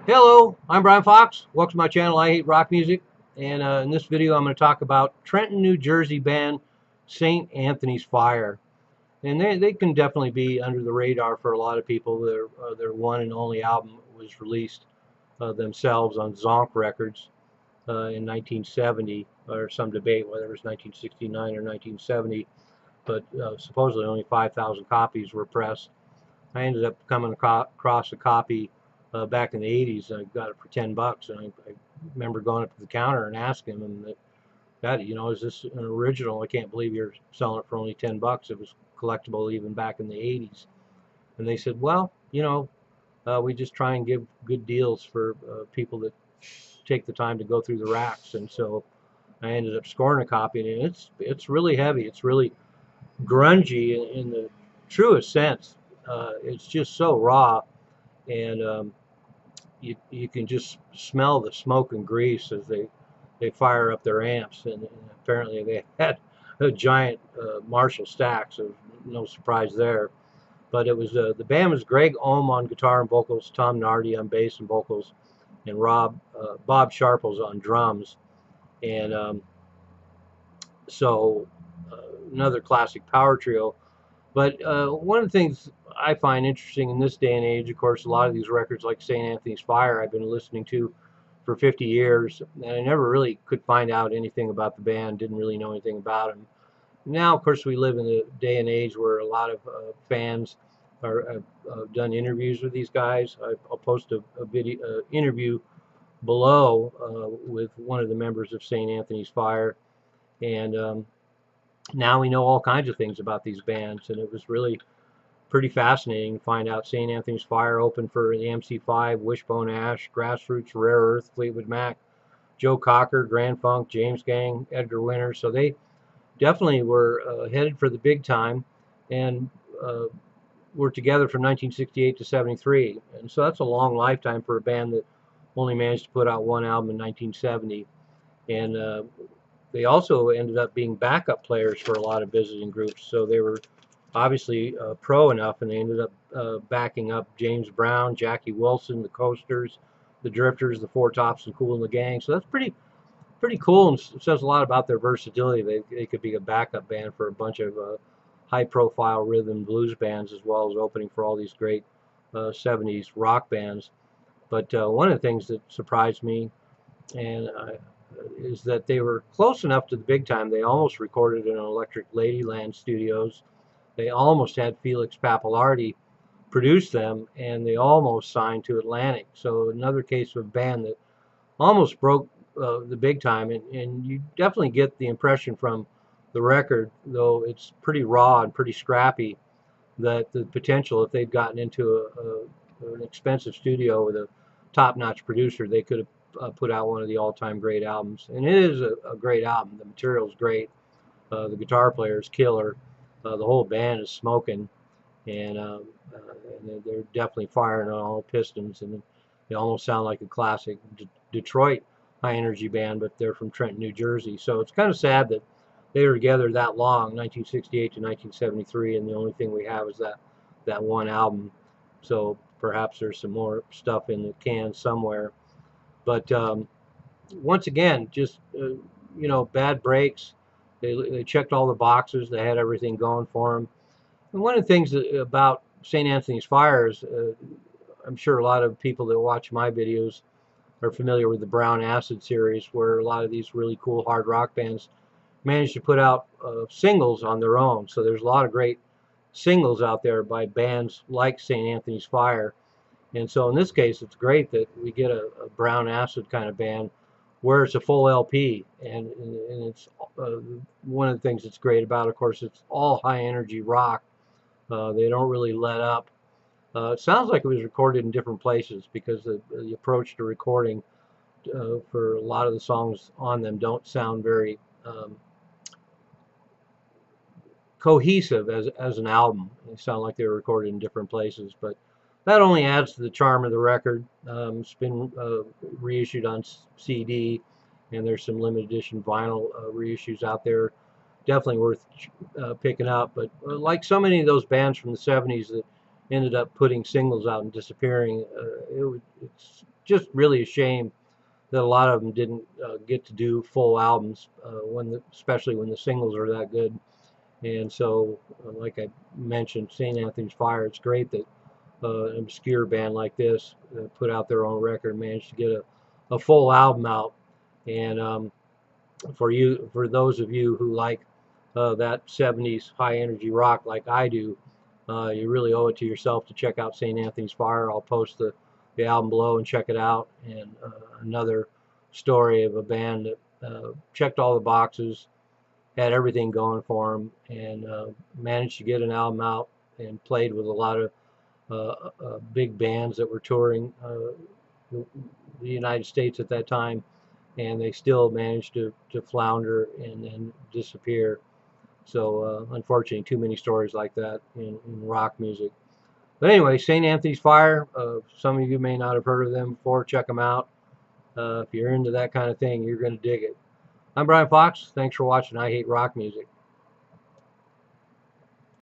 Hello, I'm Brian Fox. Welcome to my channel, I Hate Rock Music. And in this video, I'm going to talk about Trenton, New Jersey band St. Anthony's Fire. And they can definitely be under the radar for a lot of people. Their one and only album was released themselves on Zonk Records in 1970, or some debate whether it was 1969 or 1970. But supposedly only 5,000 copies were pressed. I ended up coming across a copy back in the 80s. I got it for $10, and I remember going up to the counter and asking them that, is this an original? I can't believe you're selling it for only $10. It was collectible even back in the 80s. And they said, well, we just try and give good deals for people that take the time to go through the racks. And so I ended up scoring a copy, and it's really heavy. It's really grungy in the truest sense. It's just so raw, and you can just smell the smoke and grease as they fire up their amps. And apparently they had a giant Marshall stack, so no surprise there. But it was the band was Greg Ohm on guitar and vocals, Tom Nardi on bass and vocals, and Bob Sharples on drums. And so another classic power trio. But one of the things I find interesting in this day and age, of course, a lot of these records like St. Anthony's Fire I've been listening to for 50 years, and I never really could find out anything about the band, didn't really know anything about them. Now, of course, we live in a day and age where a lot of fans have done interviews with these guys. I'll post a video interview below with one of the members of St. Anthony's Fire, and now we know all kinds of things about these bands, and it was really pretty fascinating to find out St. Anthony's Fire opened for the MC5, Wishbone Ash, Grassroots, Rare Earth, Fleetwood Mac, Joe Cocker, Grand Funk, James Gang, Edgar Winter. So they definitely were headed for the big time, and were together from 1968 to 73. And so that's a long lifetime for a band that only managed to put out one album in 1970. And they also ended up being backup players for a lot of visiting groups. So they were obviously pro enough, and they ended up backing up James Brown, Jackie Wilson, the Coasters, the Drifters, the Four Tops, and Kool and the Gang. So that's pretty cool, and says a lot about their versatility. They could be a backup band for a bunch of high-profile rhythm blues bands, as well as opening for all these great 70s rock bands. But one of the things that surprised me and is that they were close enough to the big time. They almost recorded in Electric Ladyland Studios. They almost had Felix Pappalardi produce them, and they almost signed to Atlantic. So another case of a band that almost broke the big time, and you definitely get the impression from the record, though it's pretty raw and pretty scrappy, that the potential, if they'd gotten into an expensive studio with a top-notch producer, they could have put out one of the all-time great albums. And it is a great album. The material is great. The guitar player is killer. The whole band is smoking, and they're definitely firing on all pistons, and they almost sound like a classic Detroit high-energy band, but they're from Trenton, New Jersey. So it's kind of sad that they were together that long, 1968 to 1973, and the only thing we have is that one album. So perhaps there's some more stuff in the can somewhere. But once again, just bad breaks. They checked all the boxes. They had everything going for them. And one of the things about St. Anthony's Fire is, I'm sure a lot of people that watch my videos are familiar with the Brown Acid series, where a lot of these really cool hard rock bands managed to put out singles on their own. So there's a lot of great singles out there by bands like St. Anthony's Fire. And so in this case, it's great that we get a Brown Acid kind of band where it's a full LP. And it's one of the things that's great about it, of course, it's all high energy rock. They don't really let up. It sounds like it was recorded in different places, because the approach to recording for a lot of the songs on them don't sound very cohesive as an album. They sound like they were recorded in different places, but that only adds to the charm of the record. It's been reissued on CD, and there's some limited edition vinyl reissues out there. Definitely worth picking up. But like so many of those bands from the 70s that ended up putting singles out and disappearing, it's just really a shame that a lot of them didn't get to do full albums especially when the singles are that good. And so, like I mentioned, St. Anthony's Fire. It's great that an obscure band like this put out their own record and managed to get a full album out. And for those of you who like that 70s high energy rock like I do, you really owe it to yourself to check out St. Anthony's Fire. I'll post the album below and check it out. And another story of a band that checked all the boxes, had everything going for them, and managed to get an album out and played with a lot of big bands that were touring the United States at that time, and they still managed to flounder and then disappear. So unfortunately, too many stories like that in rock music. But anyway, St. Anthony's Fire, some of you may not have heard of them before. Check them out. If you're into that kind of thing, you're going to dig it. I'm Brian Fox. Thanks for watching I Hate Rock Music.